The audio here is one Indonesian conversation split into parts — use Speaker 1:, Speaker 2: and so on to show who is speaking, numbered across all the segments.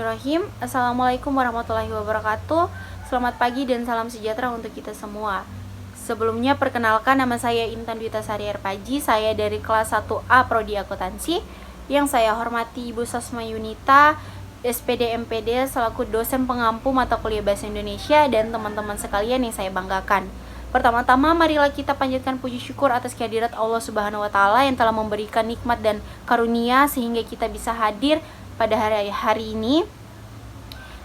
Speaker 1: Bismillahirrahmanirrahim. Assalamualaikum warahmatullahi wabarakatuh. Selamat pagi dan salam sejahtera untuk kita semua. Sebelumnya perkenalkan, nama saya Intan Dwita Sari Arpaji. Saya dari kelas 1A Prodi Akuntansi. Yang saya hormati Ibu Sasma Yunita, SPD MPD selaku dosen pengampu mata kuliah Bahasa Indonesia, dan teman-teman sekalian yang saya banggakan. Pertama-tama marilah kita panjatkan puji syukur atas kehadirat Allah Subhanahu wa taala yang telah memberikan nikmat dan karunia sehingga kita bisa hadir pada hari ini.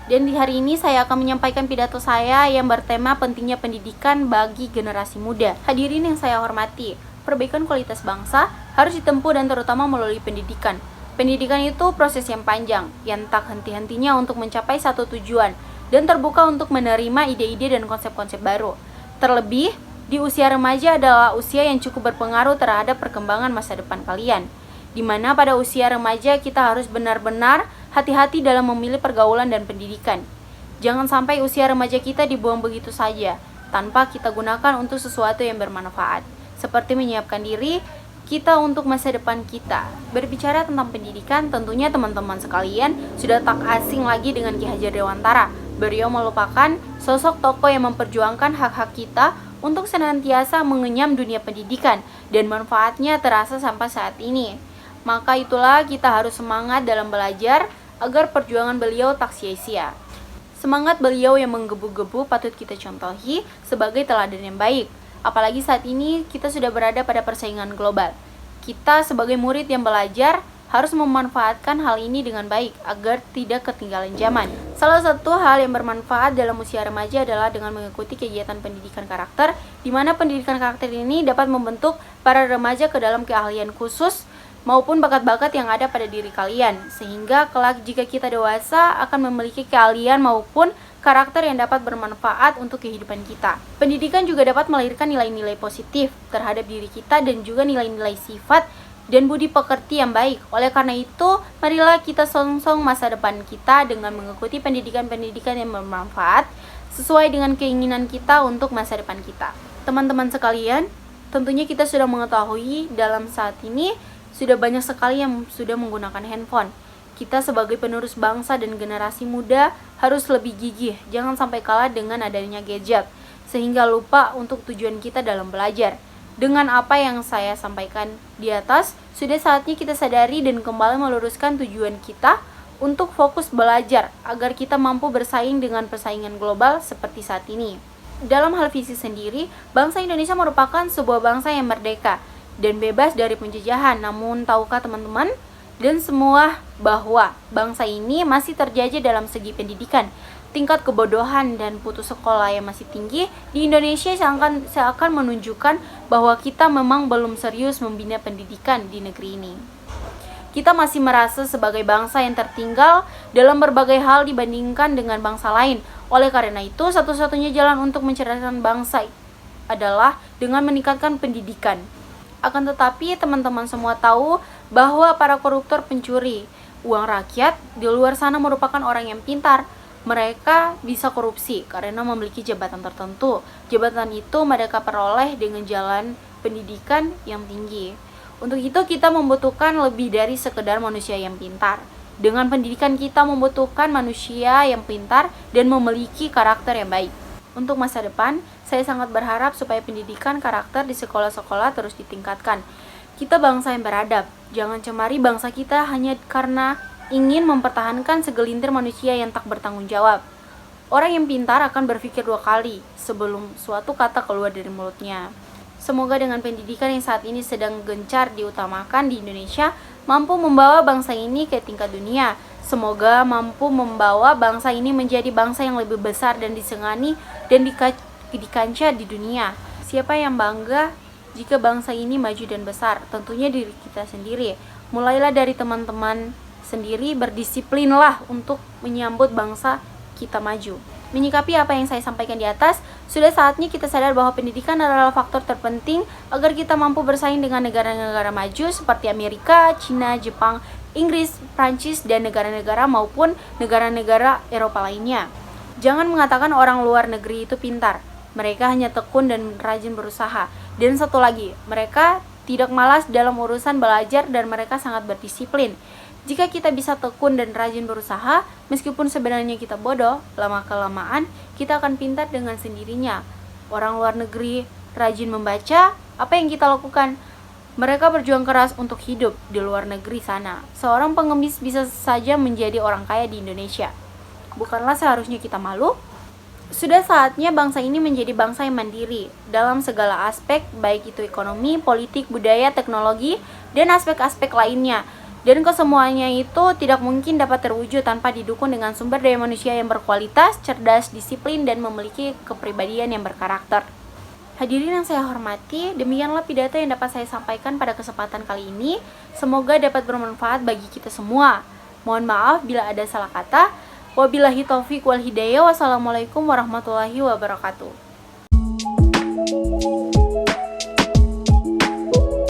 Speaker 1: Dan di hari ini saya akan menyampaikan pidato saya yang bertema pentingnya pendidikan bagi generasi muda. Hadirin yang saya hormati, perbaikan kualitas bangsa harus ditempuh dan terutama melalui pendidikan. Pendidikan itu proses yang panjang, yang tak henti-hentinya untuk mencapai satu tujuan dan terbuka untuk menerima ide-ide dan konsep-konsep baru. Terlebih, di usia remaja adalah usia yang cukup berpengaruh terhadap perkembangan masa depan kalian, di mana pada usia remaja kita harus benar-benar hati-hati dalam memilih pergaulan dan pendidikan. Jangan sampai usia remaja kita dibuang begitu saja, tanpa kita gunakan untuk sesuatu yang bermanfaat, seperti menyiapkan diri kita untuk masa depan kita. Berbicara tentang pendidikan, tentunya teman-teman sekalian sudah tak asing lagi dengan Ki Hajar Dewantara. Beliau merupakan sosok tokoh yang memperjuangkan hak-hak kita untuk senantiasa mengenyam dunia pendidikan, dan manfaatnya terasa sampai saat ini. Maka itulah kita harus semangat dalam belajar agar perjuangan beliau tak sia-sia. Semangat beliau yang menggebu-gebu patut kita contohi sebagai teladan yang baik. Apalagi saat ini kita sudah berada pada persaingan global. Kita sebagai murid yang belajar harus memanfaatkan hal ini dengan baik agar tidak ketinggalan zaman. Salah satu hal yang bermanfaat dalam usia remaja adalah dengan mengikuti kegiatan pendidikan karakter, di mana pendidikan karakter ini dapat membentuk para remaja ke dalam keahlian khusus maupun bakat-bakat yang ada pada diri kalian, sehingga kelak jika kita dewasa akan memiliki keahlian maupun karakter yang dapat bermanfaat untuk kehidupan kita. Pendidikan juga dapat melahirkan nilai-nilai positif terhadap diri kita dan juga nilai-nilai sifat dan budi pekerti yang baik. Oleh karena itu, marilah kita songsong masa depan kita dengan mengikuti pendidikan-pendidikan yang bermanfaat sesuai dengan keinginan kita untuk masa depan kita. Teman-teman sekalian, tentunya kita sudah mengetahui dalam saat ini sudah banyak sekali yang sudah menggunakan handphone. Kita sebagai penerus bangsa dan generasi muda harus lebih gigih, jangan sampai kalah dengan adanya gadget, sehingga lupa untuk tujuan kita dalam belajar. Dengan apa yang saya sampaikan di atas, sudah saatnya kita sadari dan kembali meluruskan tujuan kita untuk fokus belajar agar kita mampu bersaing dengan persaingan global seperti saat ini. Dalam hal visi sendiri, bangsa Indonesia merupakan sebuah bangsa yang merdeka dan bebas dari penjajahan. Namun tahukah teman-teman dan semua bahwa bangsa ini masih terjajah dalam segi pendidikan? Tingkat kebodohan dan putus sekolah yang masih tinggi di Indonesia seakan menunjukkan bahwa kita memang belum serius membina pendidikan di negeri ini. Kita masih merasa sebagai bangsa yang tertinggal dalam berbagai hal dibandingkan dengan bangsa lain. Oleh karena itu, satu-satunya jalan untuk mencerdaskan bangsa adalah dengan meningkatkan pendidikan. Akan tetapi, teman-teman semua tahu bahwa para koruptor pencuri uang rakyat di luar sana merupakan orang yang pintar. Mereka bisa korupsi karena memiliki jabatan tertentu. Jabatan itu mereka peroleh dengan jalan pendidikan yang tinggi. Untuk itu kita membutuhkan lebih dari sekedar manusia yang pintar. Dengan pendidikan kita membutuhkan manusia yang pintar dan memiliki karakter yang baik. Untuk masa depan, saya sangat berharap supaya pendidikan karakter di sekolah-sekolah terus ditingkatkan. Kita bangsa yang beradab. Jangan cemari bangsa kita hanya karena ingin mempertahankan segelintir manusia yang tak bertanggung jawab. Orang yang pintar akan berpikir dua kali sebelum suatu kata keluar dari mulutnya. Semoga dengan pendidikan yang saat ini sedang gencar diutamakan di Indonesia, mampu membawa bangsa ini ke tingkat dunia. Semoga mampu membawa bangsa ini menjadi bangsa yang lebih besar dan disegani dan di kancah di dunia. Siapa yang bangga jika bangsa ini maju dan besar? Tentunya diri kita sendiri. Mulailah dari teman-teman sendiri, berdisiplinlah untuk menyambut bangsa kita maju. Menyikapi apa yang saya sampaikan di atas, sudah saatnya kita sadar bahwa pendidikan adalah faktor terpenting agar kita mampu bersaing dengan negara-negara maju seperti Amerika, Cina, Jepang, Inggris, Prancis, dan negara-negara maupun negara-negara Eropa lainnya. Jangan mengatakan orang luar negeri itu pintar. Mereka hanya tekun dan rajin berusaha. Dan satu lagi, mereka tidak malas dalam urusan belajar dan mereka sangat berdisiplin. Jika kita bisa tekun dan rajin berusaha, meskipun sebenarnya kita bodoh, lama-kelamaan kita akan pintar dengan sendirinya. Orang luar negeri rajin membaca, apa yang kita lakukan? Mereka berjuang keras untuk hidup di luar negeri sana. Seorang pengemis bisa saja menjadi orang kaya di Indonesia. Bukanlah seharusnya kita malu? Sudah saatnya bangsa ini menjadi bangsa yang mandiri dalam segala aspek, baik itu ekonomi, politik, budaya, teknologi, dan aspek-aspek lainnya. Dan kesemuanya itu tidak mungkin dapat terwujud tanpa didukung dengan sumber daya manusia yang berkualitas, cerdas, disiplin, dan memiliki kepribadian yang berkarakter. Hadirin yang saya hormati, demikianlah pidato yang dapat saya sampaikan pada kesempatan kali ini. Semoga dapat bermanfaat bagi kita semua. Mohon maaf bila ada salah kata. Wabillahi taufiq wal hidayah. Wassalamualaikum warahmatullahi wabarakatuh.